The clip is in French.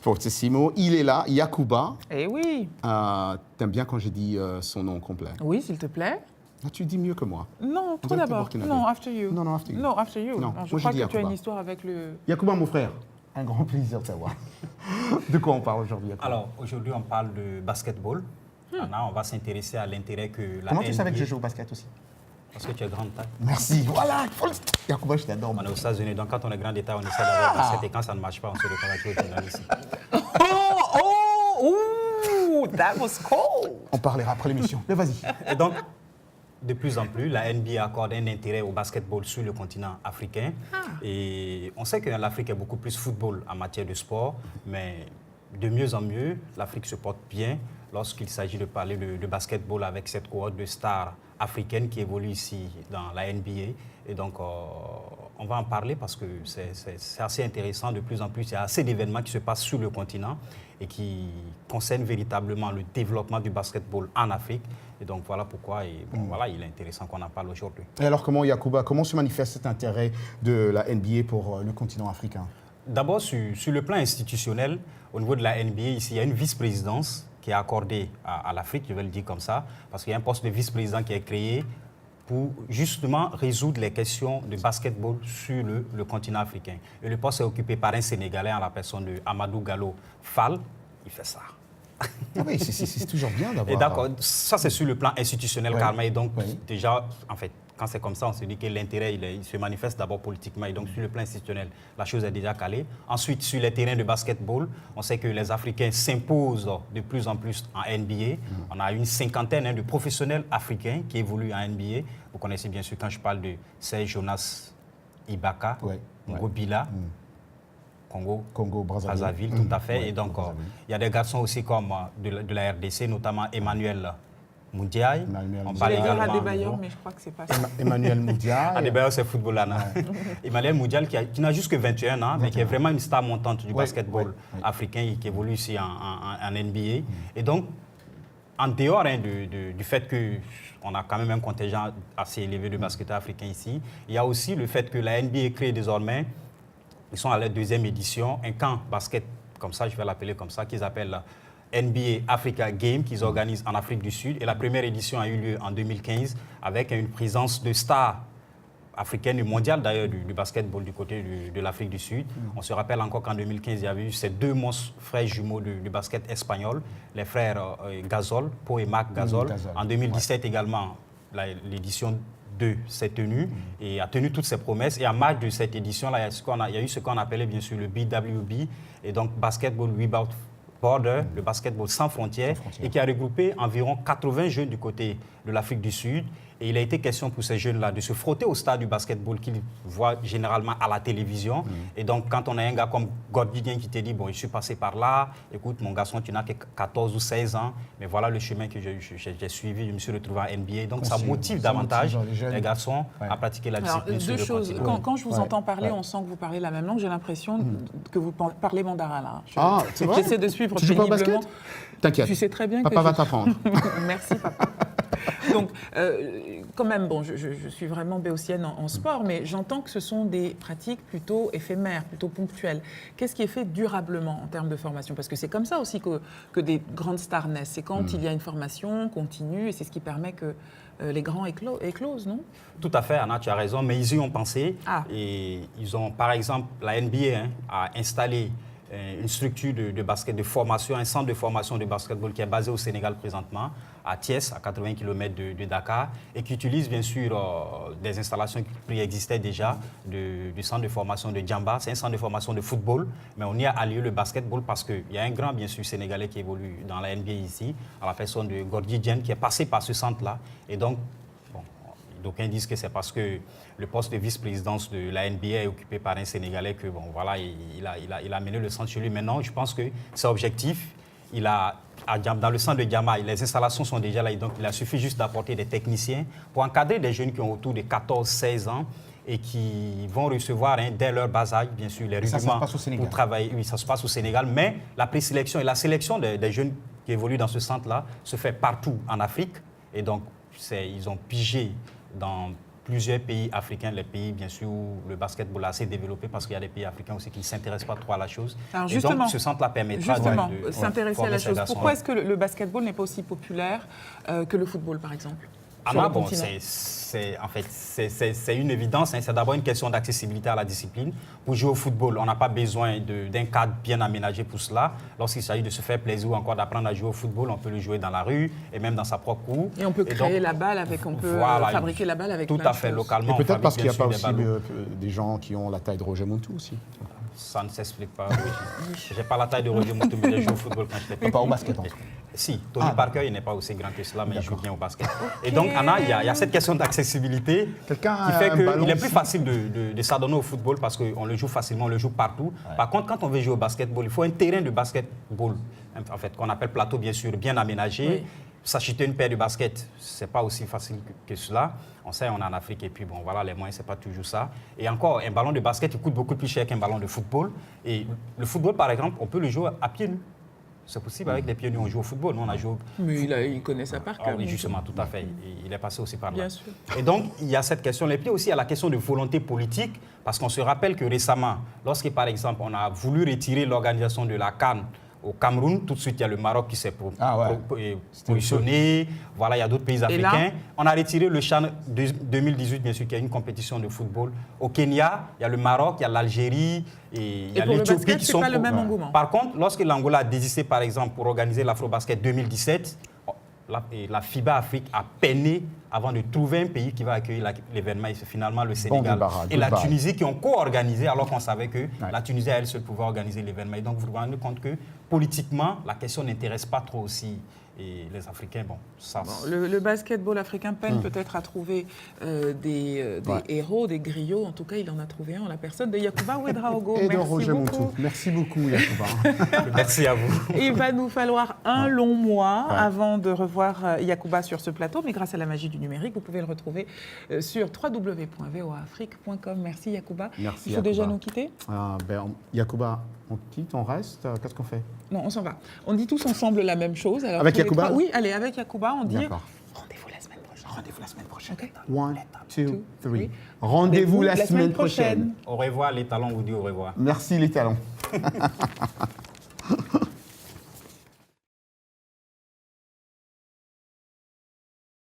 Fortissimo. Il est là, Yacouba. Eh oui. T'aimes bien quand je dis son nom complet? Oui, s'il te plaît. Ah, tu dis mieux que moi. Non, toi d'abord. Non, after you. Non, after you. Non, after you. Non, je crois que tu as une histoire avec le... Yacouba, mon frère. Un grand plaisir de savoir. De quoi on parle aujourd'hui, Yacouba? Alors, aujourd'hui, on parle de basketball. Anna, on va s'intéresser à l'intérêt que la Comment NBA... tu savais que je joue au basket aussi? Parce que tu es grande taille. Merci. Voilà. Yacouba, je t'adore. On est aux États-Unis, donc quand on est grand d'état, on essaie d'avoir le basket et quand ça ne marche pas, on se reconnaît au ici. That was cold. On parlera après l'émission. Mais vas-y. Et donc, de plus en plus, la NBA accorde un intérêt au basketball sur le continent africain. Et on sait que l'Afrique est beaucoup plus football en matière de sport, mais de mieux en mieux, l'Afrique se porte bien lorsqu'il s'agit de parler de basketball avec cette cohorte de stars africaines qui évolue ici dans la NBA. Et donc, on va en parler parce que c'est assez intéressant. De plus en plus, il y a assez d'événements qui se passent sur le continent et qui concernent véritablement le développement du basketball en Afrique. Et donc, voilà pourquoi voilà, il est intéressant qu'on en parle aujourd'hui. Et alors, Yacouba, comment se manifeste cet intérêt de la NBA pour le continent africain? D'abord, sur le plan institutionnel, au niveau de la NBA, ici, il y a une vice-présidence qui est accordée à l'Afrique, je vais le dire comme ça, parce qu'il y a un poste de vice-président qui est créé pour justement résoudre les questions de basketball sur le continent africain. Et le poste est occupé par un Sénégalais en la personne de Amadou Gallo Fall. Il fait ça. Ah oui, c'est toujours bien d'avoir... Et d'accord, ça c'est sur le plan institutionnel, Karma. Et donc, déjà, en fait, quand c'est comme ça, on se dit que l'intérêt, il se manifeste d'abord politiquement. Et donc, sur le plan institutionnel, la chose est déjà calée. Ensuite, sur les terrains de basketball, on sait que les Africains s'imposent de plus en plus en NBA. On a une cinquantaine de professionnels africains qui évoluent en NBA. Vous connaissez bien sûr quand je parle de Serge Jonas Ibaka, Ngobila, Congo-Brazzaville, tout à fait. Et donc, il y a des garçons aussi comme de la RDC, notamment Emmanuel Moudiaye. On parle également Adebayor, mais je crois que c'est pas ça. Emmanuel Moudiaye. Adebayor, c'est football. Emmanuel Moudiaye, qui n'a juste que 21 ans, mais qui est vraiment une star montante du basketball africain et qui évolue ici en NBA. Et donc, en dehors du fait qu'on a quand même un contingent assez élevé de basketteurs africains ici, il y a aussi le fait que la NBA crée désormais, ils sont à la deuxième édition, un camp basket, comme ça, je vais l'appeler comme ça, qu'ils appellent NBA Africa Game, qu'ils organisent en Afrique du Sud. Et la première édition a eu lieu en 2015 avec une présence de stars africaines et mondiales d'ailleurs du basketball du côté de l'Afrique du Sud. On se rappelle encore qu'en 2015, il y avait eu ces deux monstres frères jumeaux du basket espagnol, les frères Gasol, Pau et Marc Gasol. En 2017 également, l'édition 2 s'est tenue et a tenu toutes ses promesses. Et en marge de cette édition-là, il y a eu ce qu'on appelait bien sûr le BWB, et donc Basketball Without Border, le basketball sans frontières, et qui a regroupé environ 80 jeunes du côté de l'Afrique du Sud. Et il a été question pour ces jeunes-là de se frotter au stade du basketball qu'ils voient généralement à la télévision. Et donc, quand on a un gars comme Gordidien qui te dit, bon, je suis passé par là, écoute, mon garçon, tu n'as que 14 ou 16 ans, mais voilà le chemin que j'ai suivi, je me suis retrouvé en NBA. Donc, ça motive davantage les garçons à pratiquer la discipline sur le continent. Alors, quand je vous entends parler, on sent que vous parlez la même langue. J'ai l'impression que vous parlez mandarin, là. J'essaie de suivre péniblement. Tu joues pas au basket? T'inquiète. Tu sais très bien papa va t'apprendre. Merci, papa. Donc, quand même, bon, je suis vraiment béotienne en sport, mais j'entends que ce sont des pratiques plutôt éphémères, plutôt ponctuelles. Qu'est-ce qui est fait durablement en termes de formation? Parce que c'est comme ça aussi que des grandes stars naissent. C'est quand il y a une formation continue et c'est ce qui permet que les grands éclosent, non? Tout à fait, Anna, tu as raison, mais ils y ont pensé. Et ils ont, par exemple, la NBA a installé une structure de basket, de formation, un centre de formation de basketball qui est basé au Sénégal présentement, à Thiès, à 80 km de Dakar, et qui utilise bien sûr des installations qui préexistaient déjà du centre de formation de Djamba. C'est un centre de formation de football, mais on y a allié le basketball parce qu'il y a un grand, bien sûr, Sénégalais qui évolue dans la NBA ici, à la personne de Gordi Diène, qui est passé par ce centre-là. Et donc, d'aucuns disent que c'est parce que le poste de vice-présidence de la NBA est occupé par un Sénégalais que, bon, voilà, il a mené le centre chez lui. Maintenant, je pense que c'est objectif. Dans le centre de Diama, les installations sont déjà là. Et donc, il a suffi juste d'apporter des techniciens pour encadrer des jeunes qui ont autour de 14-16 ans et qui vont recevoir dès leur bas âge, bien sûr, les rudiments pour travailler. Oui, ça se passe au Sénégal. Mais la présélection et la sélection des jeunes qui évoluent dans ce centre-là se fait partout en Afrique. Et donc, ils ont pigé dans plusieurs pays africains, les pays bien sûr où le basketball est assez développé, parce qu'il y a des pays africains aussi qui ne s'intéressent pas trop à la chose. Alors et donc ce centre-là permettra de s'intéresser à la chose. Pourquoi est-ce que le basketball n'est pas aussi populaire que le football, par exemple? Bon, c'est une évidence. C'est d'abord une question d'accessibilité à la discipline. Pour jouer au football, on n'a pas besoin d'un cadre bien aménagé pour cela. Lorsqu'il s'agit de se faire plaisir ou encore d'apprendre à jouer au football, on peut le jouer dans la rue et même dans sa propre cour. Et on peut créer la balle avec, on peut fabriquer la balle avec tout à fait localement. Et peut-être parce qu'il n'y a pas aussi des gens qui ont la taille de Roger Montou aussi. Ça ne s'explique pas. Je n'ai pas la taille de Roger Montou, mais j'ai joué au football quand j'étais petit. Pas au basket, en tout cas. Si, Tony Parker, il n'est pas aussi grand que cela, mais il joue bien au basket. Et donc, Anna, il y a cette question d'accessibilité qui fait qu'il est plus facile de s'adonner au football parce qu'on le joue facilement, on le joue partout. Ouais. Par contre, quand on veut jouer au basketball, il faut un terrain de basketball, en fait, qu'on appelle plateau, bien sûr, bien aménagé. Oui. S'acheter une paire de baskets, ce n'est pas aussi facile que cela. On sait, on est en Afrique et puis bon, voilà, les moyens, ce n'est pas toujours ça. Et encore, un ballon de basket, il coûte beaucoup plus cher qu'un ballon de football. Et le football, par exemple, on peut le jouer à pieds nus. C'est possible, avec les pieds nus, on joue au football. Nous, on a joué Mais il connaît ça par cœur. Oui, justement, tout à fait. Il est passé aussi par là. Bien sûr. Et donc, il y a cette question. Et puis aussi, il y a la question de volonté politique, parce qu'on se rappelle que récemment, lorsque, par exemple, on a voulu retirer l'organisation de la CAN au Cameroun, tout de suite, il y a le Maroc qui s'est positionné. Voilà, il y a d'autres pays africains. On a retiré le CHAN 2018, bien sûr, qui est une compétition de football. Au Kenya, il y a le Maroc, il y a l'Algérie et il y a l'Éthiopie qui sont... pas le même engouement. Par contre, lorsque l'Angola a désisté, par exemple, pour organiser l'Afrobasket 2017, la FIBA Afrique a peiné avant de trouver un pays qui va accueillir l'événement. Et c'est finalement le Sénégal et la Tunisie qui ont co-organisé, alors qu'on savait que la Tunisie, elle seule, pouvait organiser l'événement. Et donc, vous vous rendez compte que politiquement, la question n'intéresse pas trop aussi les Africains. Bon, ça, le basketball africain peine peut-être à trouver des héros, des griots. En tout cas, il en a trouvé un en la personne de Yacouba Ouedraogo. Et de Roger Montou. Merci beaucoup, Yacouba. Merci à vous. Il va nous falloir un long mois avant de revoir Yacouba sur ce plateau, mais grâce à la magie du numérique, vous pouvez le retrouver sur www.voaafrique.com. Merci Yacouba. Merci. Il faut déjà nous quitter. Yacouba, on quitte, on reste. Qu'est-ce qu'on fait? Non, on s'en va. On dit tous ensemble la même chose. Alors, avec Yacouba? Oui, allez, avec Yacouba, on dit rendez-vous la semaine prochaine. Rendez-vous la semaine prochaine. Okay. 1, 2, 3. Oui. Rendez-vous la semaine prochaine. Au revoir, les talons vous disent au revoir. Merci les talons.